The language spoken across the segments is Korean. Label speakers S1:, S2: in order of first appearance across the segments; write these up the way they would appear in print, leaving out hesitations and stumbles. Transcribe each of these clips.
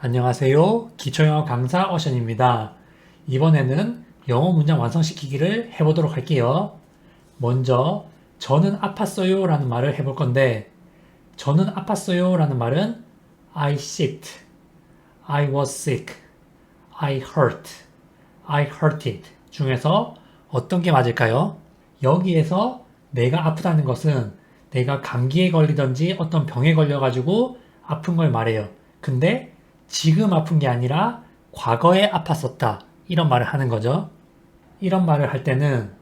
S1: 안녕하세요. 기초영어 강사 어션입니다. 이번에는 영어 문장 완성시키기를 해보도록 할게요. 먼저 저는 아팠어요 라는 말을 해볼 건데 저는 아팠어요 라는 말은 I sick, I was sick, I hurt, I hurted 중에서 어떤 게 맞을까요? 여기에서 내가 아프다는 것은 내가 감기에 걸리든지 어떤 병에 걸려가지고 아픈 걸 말해요. 근데 지금 아픈 게 아니라 과거에 아팠었다. 이런 말을 하는 거죠. 이런 말을 할 때는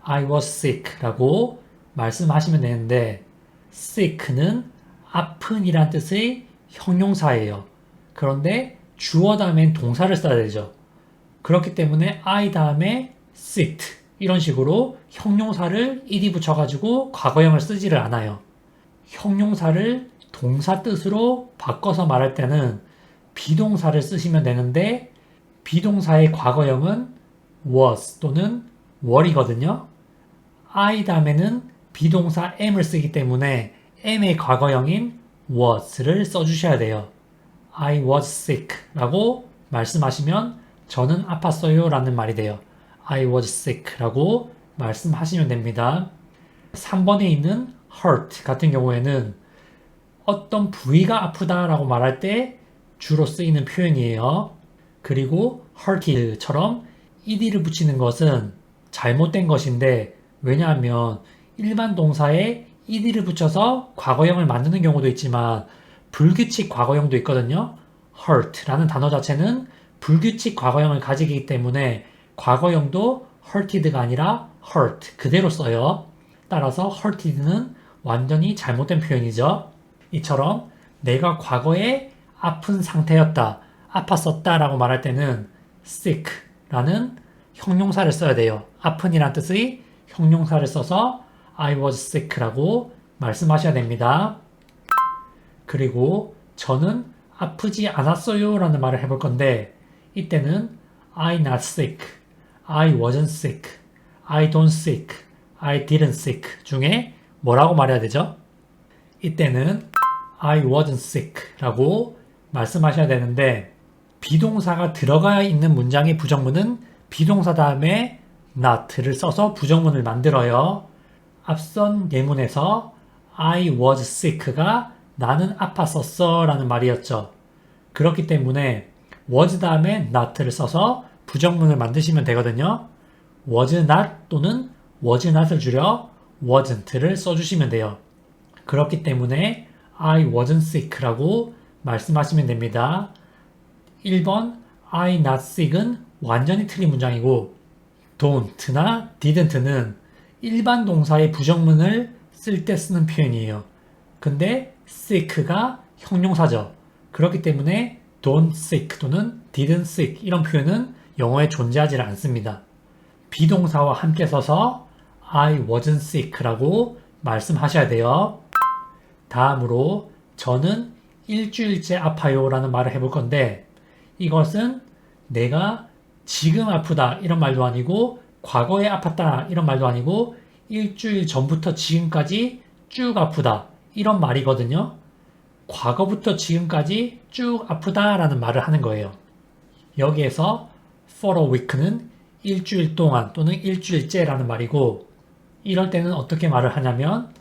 S1: I was sick 라고 말씀하시면 되는데 sick는 아픈 이란 뜻의 형용사예요. 그런데 주어 다음엔 동사를 써야 되죠. 그렇기 때문에 I 다음에 sick 이런 식으로 형용사를 ed 붙여가지고 과거형을 쓰지를 않아요. 형용사를 동사 뜻으로 바꿔서 말할 때는 비동사를 쓰시면 되는데 비동사의 과거형은 was 또는 were이거든요. I 다음에는 비동사 am을 쓰기 때문에 am의 과거형인 was를 써주셔야 돼요. I was sick 라고 말씀하시면 저는 아팠어요 라는 말이 돼요. I was sick 라고 말씀하시면 됩니다. 3번에 있는 hurt 같은 경우에는 어떤 부위가 아프다라고 말할 때 주로 쓰이는 표현이에요. 그리고 hurted처럼 ed를 붙이는 것은 잘못된 것인데 왜냐하면 일반 동사에 ed를 붙여서 과거형을 만드는 경우도 있지만 불규칙 과거형도 있거든요. hurt라는 단어 자체는 불규칙 과거형을 가지기 때문에 과거형도 hurted가 아니라 hurt 그대로 써요. 따라서 hurted는 완전히 잘못된 표현이죠. 이처럼 내가 과거에 아픈 상태였다, 아팠었다 라고 말할 때는 sick 라는 형용사를 써야 돼요. 아픈이란 뜻의 형용사를 써서 I was sick 라고 말씀하셔야 됩니다. 그리고 저는 아프지 않았어요 라는 말을 해볼 건데 이때는 I not sick, I wasn't sick, I don't sick, I didn't sick 중에 뭐라고 말해야 되죠? 이때는 I wasn't sick 라고 말씀하셔야 되는데 비동사가 들어가 있는 문장의 부정문은 비동사 다음에 not를 써서 부정문을 만들어요. 앞선 예문에서 I was sick가 나는 아팠었어 라는 말이었죠. 그렇기 때문에 was 다음에 not를 써서 부정문을 만드시면 되거든요. was not 또는 was not을 줄여 wasn't를 써주시면 돼요. 그렇기 때문에 I wasn't sick라고 말씀하시면 됩니다. 1번 I not sick은 완전히 틀린 문장이고 don't나 didn't는 일반 동사의 부정문을 쓸 때 쓰는 표현이에요. 근데 sick가 형용사죠. 그렇기 때문에 don't sick 또는 didn't sick 이런 표현은 영어에 존재하지 않습니다. 비동사와 함께 써서 I wasn't sick라고 말씀하셔야 돼요. 다음으로 저는 일주일째 아파요 라는 말을 해볼 건데 이것은 내가 지금 아프다 이런 말도 아니고 과거에 아팠다 이런 말도 아니고 일주일 전부터 지금까지 쭉 아프다 이런 말이거든요. 과거부터 지금까지 쭉 아프다 라는 말을 하는 거예요. 여기에서 for a week는 일주일 동안 또는 일주일째 라는 말이고 이럴 때는 어떻게 말을 하냐면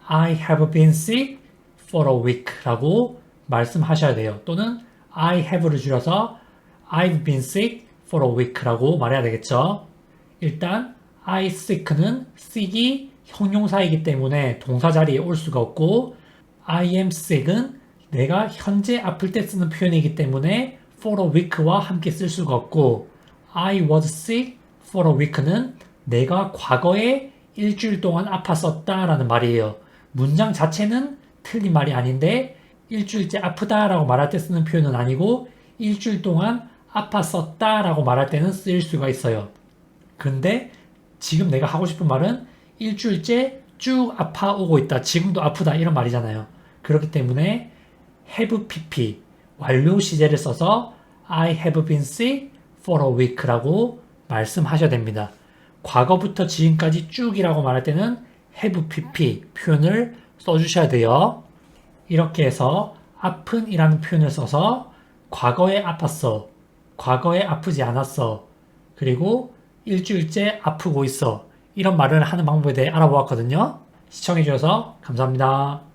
S1: I have been sick for a week 라고 말씀하셔야 돼요. 또는 I have를 줄여서 I've been sick for a week 라고 말해야 되겠죠. 일단 I sick는 sick이 형용사이기 때문에 동사 자리에 올 수가 없고 I am sick은 내가 현재 아플 때 쓰는 표현이기 때문에 for a week와 함께 쓸 수가 없고 I was sick for a week는 내가 과거에 일주일 동안 아팠었다 라는 말이에요. 문장 자체는 틀린 말이 아닌데 일주일째 아프다 라고 말할 때 쓰는 표현은 아니고 일주일 동안 아팠었다 라고 말할 때는 쓰일 수가 있어요. 근데 지금 내가 하고 싶은 말은 일주일째 쭉 아파오고 있다. 지금도 아프다 이런 말이잖아요. 그렇기 때문에 have pp 완료 시제를 써서 I have been sick for a week 라고 말씀하셔야 됩니다. 과거부터 지금까지 쭉이라고 말할 때는 have pp 표현을 써주셔야 돼요. 이렇게 해서 아픈 이라는 표현을 써서 과거에 아팠어, 과거에 아프지 않았어, 그리고 일주일째 아프고 있어, 이런 말을 하는 방법에 대해 알아보았거든요. 시청해주셔서 감사합니다.